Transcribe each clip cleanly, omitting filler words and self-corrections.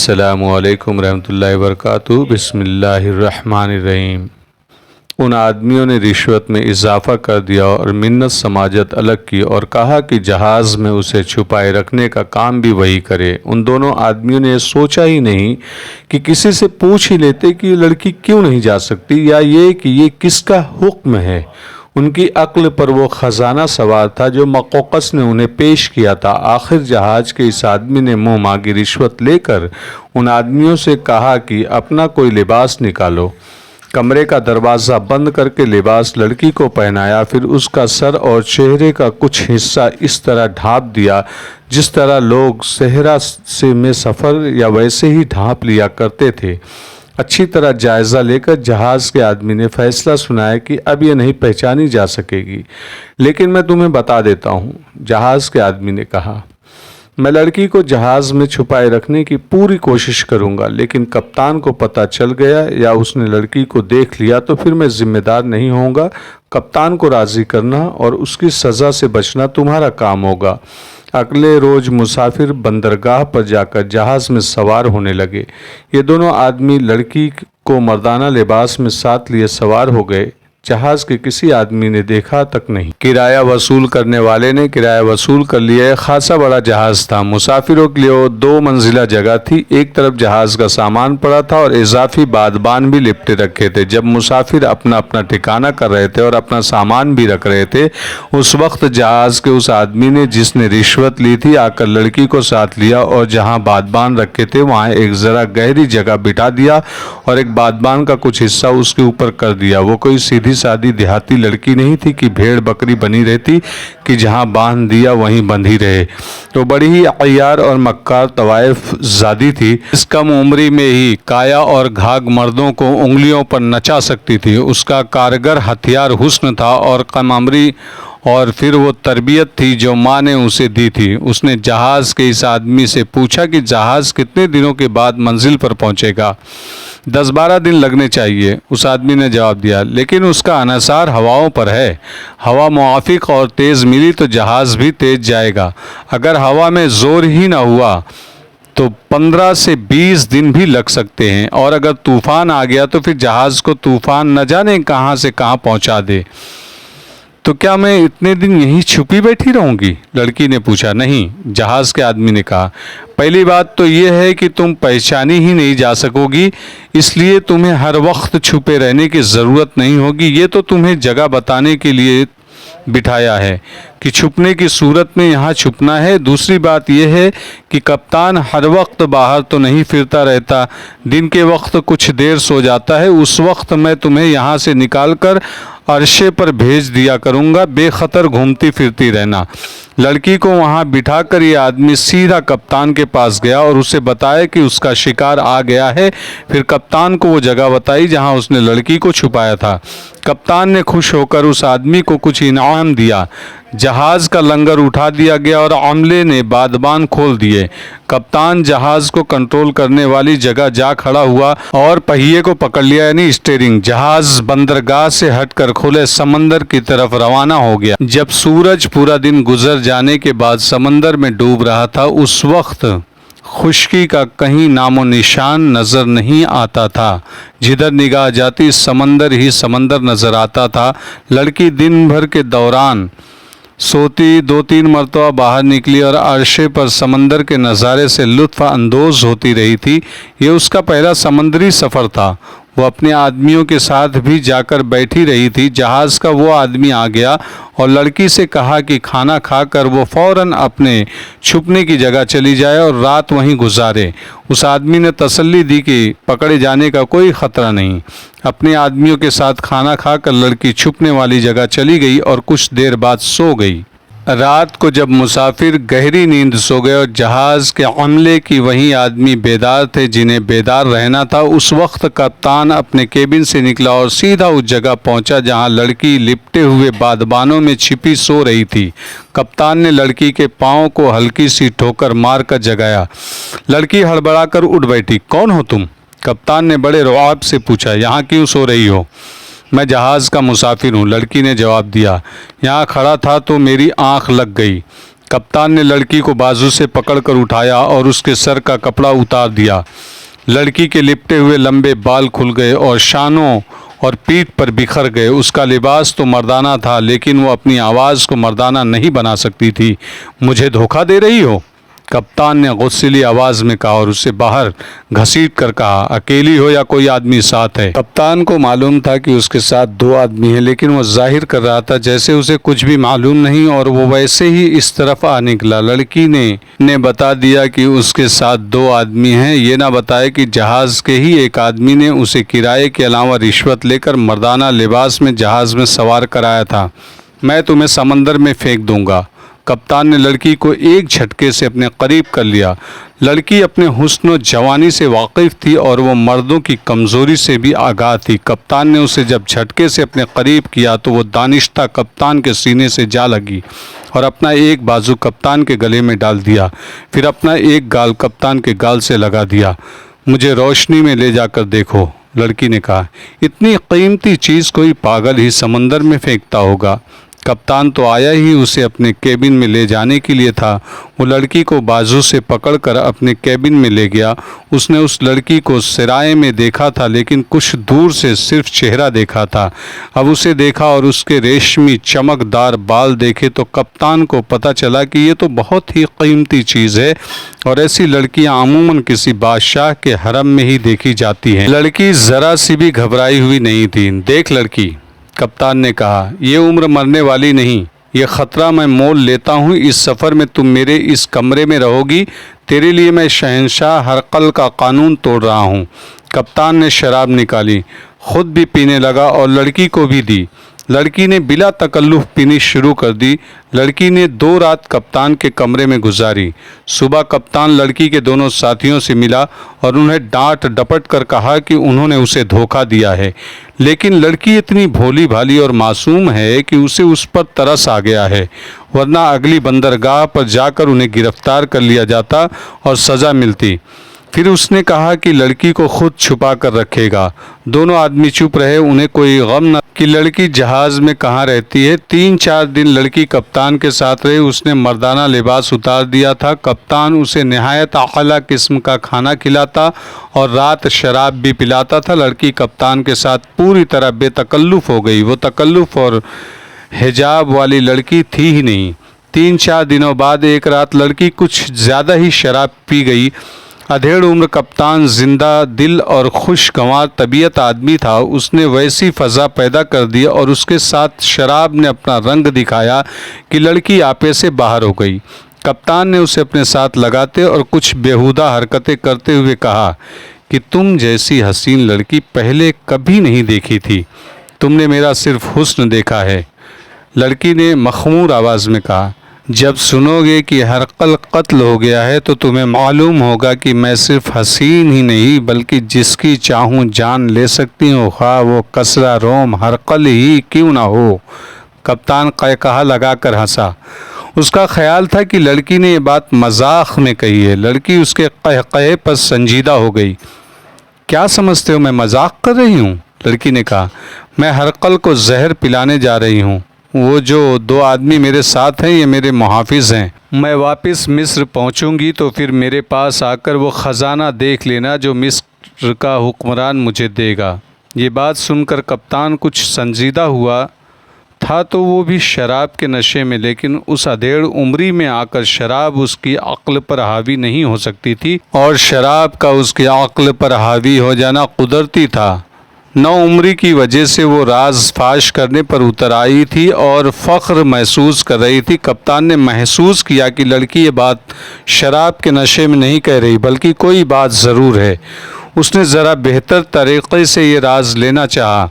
السلام علیکم ورحمۃ اللہ وبرکاتہ۔ بسم اللہ الرحمن الرحیم۔ ان آدمیوں نے رشوت میں اضافہ کر دیا اور منت سماجت الگ کی اور کہا کہ جہاز میں اسے چھپائے رکھنے کا کام بھی وہی کرے۔ ان دونوں آدمیوں نے سوچا ہی نہیں کہ کسی سے پوچھ ہی لیتے کہ یہ لڑکی کیوں نہیں جا سکتی، یا یہ کہ یہ کس کا حکم ہے۔ ان کی عقل پر وہ خزانہ سوار تھا جو مقوقس نے انہیں پیش کیا تھا۔ آخر جہاز کے اس آدمی نے منہ مانگی رشوت لے کر ان آدمیوں سے کہا کہ اپنا کوئی لباس نکالو۔ کمرے کا دروازہ بند کر کے لباس لڑکی کو پہنایا، پھر اس کا سر اور چہرے کا کچھ حصہ اس طرح ڈھانپ دیا جس طرح لوگ صحرا میں سفر یا ویسے ہی ڈھانپ لیا کرتے تھے۔ اچھی طرح جائزہ لے کر جہاز کے آدمی نے فیصلہ سنایا کہ اب یہ نہیں پہچانی جا سکے گی، لیکن میں تمہیں بتا دیتا ہوں۔ جہاز کے آدمی نے کہا، میں لڑکی کو جہاز میں چھپائے رکھنے کی پوری کوشش کروں گا، لیکن کپتان کو پتہ چل گیا یا اس نے لڑکی کو دیکھ لیا تو پھر میں ذمہ دار نہیں ہوں گا۔ کپتان کو راضی کرنا اور اس کی سزا سے بچنا تمہارا کام ہوگا۔ اگلے روز مسافر بندرگاہ پر جا کر جہاز میں سوار ہونے لگے۔ یہ دونوں آدمی لڑکی کو مردانہ لباس میں ساتھ لیے سوار ہو گئے۔ جہاز کے کسی آدمی نے دیکھا تک نہیں۔ کرایہ وصول کرنے والے نے کرایہ وصول کر لیا۔ خاصا بڑا جہاز تھا۔ مسافروں کے لیے 2 منزلہ جگہ تھی۔ ایک طرف جہاز کا سامان پڑا تھا اور اضافی بادبان بھی لپٹے رکھے تھے۔ جب مسافر اپنا ٹھکانہ کر رہے تھے اور اپنا سامان بھی رکھ رہے تھے، اس وقت جہاز کے اس آدمی نے جس نے رشوت لی تھی آ کر لڑکی کو ساتھ لیا اور جہاں بادبان رکھے تھے وہاں ایک ذرا گہری جگہ بٹھا دیا اور ایک بادبان کا کچھ حصہ اس کے اوپر کر دیا۔ وہ کوئی سیدھی سادی دیہاتی لڑکی نہیں تھی کہ بھیڑ بکری بنی رہتی کہ جہاں باندھ دیا وہیں بندھی رہے۔ تو بڑی ہی عیار اور مکار طوائف زادی تھی۔ اس کم عمری میں ہی کایا اور گھاگ مردوں کو انگلیوں پر نچا سکتی تھی۔ اس کا کارگر ہتھیار حسن تھا اور کم عمری، اور پھر وہ تربیت تھی جو ماں نے اسے دی تھی۔ اس نے جہاز کے اس آدمی سے پوچھا کہ جہاز کتنے دنوں کے بعد منزل پر پہنچے گا؟ 10-12 دن لگنے چاہیے، اس آدمی نے جواب دیا، لیکن اس کا انحصار ہواؤں پر ہے۔ ہوا موافق اور تیز ملی تو جہاز بھی تیز جائے گا۔ اگر ہوا میں زور ہی نہ ہوا تو 15 سے 20 دن بھی لگ سکتے ہیں، اور اگر طوفان آ گیا تو پھر جہاز کو طوفان نہ جانے کہاں سے کہاں پہنچا دے۔ تو کیا میں اتنے دن یہیں چھپی بیٹھی رہوں گی؟ لڑکی نے پوچھا۔ نہیں، جہاز کے آدمی نے کہا، پہلی بات تو یہ ہے کہ تم پہچانی ہی نہیں جا سکو گی، اس لیے تمہیں ہر وقت چھپے رہنے کی ضرورت نہیں ہوگی۔ یہ تو تمہیں جگہ بتانے کے لیے بٹھایا ہے کہ چھپنے کی صورت میں یہاں چھپنا ہے۔ دوسری بات یہ ہے کہ کپتان ہر وقت باہر تو نہیں پھرتا رہتا، دن کے وقت کچھ دیر سو جاتا ہے، اس وقت میں تمہیں یہاں سے نکال کر عرشے پر بھیج دیا کروں گا، بے خطر گھومتی پھرتی رہنا۔ لڑکی کو وہاں بٹھا کر یہ آدمی سیدھا کپتان کے پاس گیا اور اسے بتایا کہ اس کا شکار آ گیا ہے۔ پھر کپتان کو وہ جگہ بتائی جہاں اس نے لڑکی کو چھپایا تھا۔ کپتان نے خوش ہو کر اس آدمی کو کچھ انعام دیا۔ جہاز کا لنگر اٹھا دیا گیا اور عملے نے بادبان کھول دیے۔ کپتان جہاز کو کنٹرول کرنے والی جگہ جا کھڑا ہوا اور پہیے کو پکڑ لیا، یعنی اسٹیئرنگ۔ جہاز بندرگاہ سے ہٹ کر کھلے سمندر کی طرف روانہ ہو گیا۔ جب سورج پورا دن گزر جانے کے بعد سمندر میں ڈوب رہا تھا، اس وقت خشکی کا کہیں نام و نشان نظر نہیں آتا تھا۔ جدھر نگاہ جاتی سمندر ہی سمندر نظر آتا تھا۔ لڑکی دن بھر کے دوران سوتی 2-3 مرتبہ باہر نکلی اور عرشے پر سمندر کے نظارے سے لطف اندوز ہوتی رہی تھی۔ یہ اس کا پہلا سمندری سفر تھا۔ وہ اپنے آدمیوں کے ساتھ بھی جا کر بیٹھی رہی تھی۔ جہاز کا وہ آدمی آ گیا اور لڑکی سے کہا کہ کھانا کھا کر وہ فوراً اپنے چھپنے کی جگہ چلی جائے اور رات وہیں گزارے۔ اس آدمی نے تسلی دی کہ پکڑے جانے کا کوئی خطرہ نہیں۔ اپنے آدمیوں کے ساتھ کھانا کھا کر لڑکی چھپنے والی جگہ چلی گئی اور کچھ دیر بعد سو گئی۔ رات کو جب مسافر گہری نیند سو گئے اور جہاز کے عملے کی وہیں آدمی بیدار تھے جنہیں بیدار رہنا تھا، اس وقت کپتان اپنے کیبن سے نکلا اور سیدھا اس جگہ پہنچا جہاں لڑکی لپٹے ہوئے بادبانوں میں چھپی سو رہی تھی۔ کپتان نے لڑکی کے پاؤں کو ہلکی سی ٹھوکر مار کر جگایا۔ لڑکی ہڑبڑا کر اٹھ بیٹھی۔ کون ہو تم؟ کپتان نے بڑے رعب سے پوچھا۔ یہاں کیوں سو رہی ہو؟ میں جہاز کا مسافر ہوں، لڑکی نے جواب دیا۔ یہاں کھڑا تھا تو میری آنکھ لگ گئی۔ کپتان نے لڑکی کو بازو سے پکڑ کر اٹھایا اور اس کے سر کا کپڑا اتار دیا۔ لڑکی کے لپٹے ہوئے لمبے بال کھل گئے اور شانوں اور پیٹھ پر بکھر گئے۔ اس کا لباس تو مردانہ تھا لیکن وہ اپنی آواز کو مردانہ نہیں بنا سکتی تھی۔ مجھے دھوکہ دے رہی ہو؟ کپتان نے غصیلی آواز میں کہا اور اسے باہر گھسیٹ کر کہا، اکیلی ہو یا کوئی آدمی ساتھ ہے؟ کپتان کو معلوم تھا کہ اس کے ساتھ 2 آدمی ہیں، لیکن وہ ظاہر کر رہا تھا جیسے اسے کچھ بھی معلوم نہیں، اور وہ ویسے ہی اس طرف آ نکلا۔ لڑکی نے بتا دیا کہ اس کے ساتھ 2 آدمی ہیں، یہ نہ بتایا کہ جہاز کے ہی ایک آدمی نے اسے کرائے کے علاوہ رشوت لے کر مردانہ لباس میں جہاز میں سوار کرایا تھا۔ میں تمہیں سمندر میں پھینک دوں گا۔ کپتان نے لڑکی کو ایک جھٹکے سے اپنے قریب کر لیا۔ لڑکی اپنے حسن و جوانی سے واقف تھی اور وہ مردوں کی کمزوری سے بھی آگاہ تھی۔ کپتان نے اسے جب جھٹکے سے اپنے قریب کیا تو وہ دانستہ کپتان کے سینے سے جا لگی اور اپنا ایک بازو کپتان کے گلے میں ڈال دیا، پھر اپنا ایک گال کپتان کے گال سے لگا دیا۔ مجھے روشنی میں لے جا کر دیکھو، لڑکی نے کہا۔ اتنی قیمتی چیز کوئی پاگل ہی سمندر میں پھینکتا ہوگا۔ کپتان تو آیا ہی اسے اپنے کیبن میں لے جانے کے لیے تھا۔ وہ لڑکی کو بازو سے پکڑ کر اپنے کیبن میں لے گیا۔ اس نے اس لڑکی کو سرائے میں دیکھا تھا لیکن کچھ دور سے صرف چہرہ دیکھا تھا۔ اب اسے دیکھا اور اس کے ریشمی چمکدار بال دیکھے تو کپتان کو پتہ چلا کہ یہ تو بہت ہی قیمتی چیز ہے اور ایسی لڑکیاں عموماً کسی بادشاہ کے حرم میں ہی دیکھی جاتی ہیں۔ لڑکی ذرا سی بھی گھبرائی ہوئی نہیں تھی۔ دیکھ لڑکی، کپتان نے کہا، یہ عمر مرنے والی نہیں، یہ خطرہ میں مول لیتا ہوں۔ اس سفر میں تم میرے اس کمرے میں رہو گی۔ تیرے لیے میں شہنشاہ ہرقل کا قانون توڑ رہا ہوں۔ کپتان نے شراب نکالی، خود بھی پینے لگا اور لڑکی کو بھی دی۔ لڑکی نے بلا تکلف پینی شروع کر دی۔ لڑکی نے 2 رات کپتان کے کمرے میں گزاری۔ صبح کپتان لڑکی کے دونوں ساتھیوں سے ملا اور انہیں ڈانٹ ڈپٹ کر کہا کہ انہوں نے اسے دھوکہ دیا ہے، لیکن لڑکی اتنی بھولی بھالی اور معصوم ہے کہ اسے اس پر ترس آ گیا ہے، ورنہ اگلی بندرگاہ پر جا کر انہیں گرفتار کر لیا جاتا اور سزا ملتی۔ پھر اس نے کہا کہ لڑکی کو خود چھپا کر رکھے گا۔ دونوں آدمی چپ رہے، انہیں کوئی غم نہ کہ لڑکی جہاز میں کہاں رہتی ہے۔ 3-4 دن لڑکی کپتان کے ساتھ رہی۔ اس نے مردانہ لباس اتار دیا تھا۔ کپتان اسے نہایت اعلیٰ قسم کا کھانا کھلاتا اور رات شراب بھی پلاتا تھا۔ لڑکی کپتان کے ساتھ پوری طرح بے تکلف ہو گئی۔ وہ تکلف اور حجاب والی لڑکی تھی ہی نہیں۔ 3-4 دنوں بعد ایک رات لڑکی کچھ زیادہ ہی شراب پی گئی۔ ادھیڑ عمر کپتان زندہ دل اور خوشگوار طبیعت آدمی تھا۔ اس نے ویسی فضا پیدا کر دی اور اس کے ساتھ شراب نے اپنا رنگ دکھایا کہ لڑکی آپے سے باہر ہو گئی۔ کپتان نے اسے اپنے ساتھ لگاتے اور کچھ بیہودہ حرکتیں کرتے ہوئے کہا کہ تم جیسی حسین لڑکی پہلے کبھی نہیں دیکھی تھی، تم نے میرا صرف حسن دیکھا ہے۔ لڑکی نے مخمور آواز میں کہا، جب سنو گے کہ ہرقل قتل ہو گیا ہے تو تمہیں معلوم ہوگا کہ میں صرف حسین ہی نہیں بلکہ جس کی چاہوں جان لے سکتی ہوں، خواہ وہ کسرا روم ہرقل ہی کیوں نہ ہو۔ کپتان قہقہہ لگا کر ہنسا۔ اس کا خیال تھا کہ لڑکی نے یہ بات مذاق میں کہی ہے۔ لڑکی اس کے قہقہے پر سنجیدہ ہو گئی۔ کیا سمجھتے ہو میں مذاق کر رہی ہوں؟ لڑکی نے کہا، میں ہرقل کو زہر پلانے جا رہی ہوں۔ وہ جو 2 آدمی میرے ساتھ ہیں یہ میرے محافظ ہیں۔ میں واپس مصر پہنچوں گی تو پھر میرے پاس آ کر وہ خزانہ دیکھ لینا جو مصر کا حکمران مجھے دے گا۔ یہ بات سن کر کپتان کچھ سنجیدہ ہوا تھا تو وہ بھی شراب کے نشے میں، لیکن اس ادھیڑ عمری میں آ کر شراب اس کی عقل پر حاوی نہیں ہو سکتی تھی اور شراب کا اس کی عقل پر حاوی ہو جانا قدرتی تھا۔ نو عمری کی وجہ سے وہ راز فاش کرنے پر اتر آئی تھی اور فخر محسوس کر رہی تھی۔ کپتان نے محسوس کیا کہ لڑکی یہ بات شراب کے نشے میں نہیں کہہ رہی بلکہ کوئی بات ضرور ہے۔ اس نے ذرا بہتر طریقے سے یہ راز لینا چاہا۔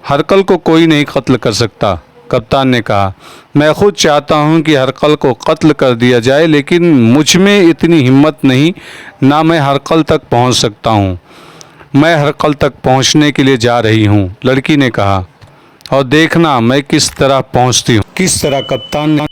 ہرقل کو کوئی نہیں قتل کر سکتا، کپتان نے کہا۔ میں خود چاہتا ہوں کہ ہرقل کو قتل کر دیا جائے لیکن مجھ میں اتنی ہمت نہیں، نہ میں ہرقل تک پہنچ سکتا ہوں۔ میں ہرقل تک پہنچنے کے لیے جا رہی ہوں، لڑکی نے کہا، اور دیکھنا میں کس طرح پہنچتی ہوں۔ کس طرح؟ کپتان نے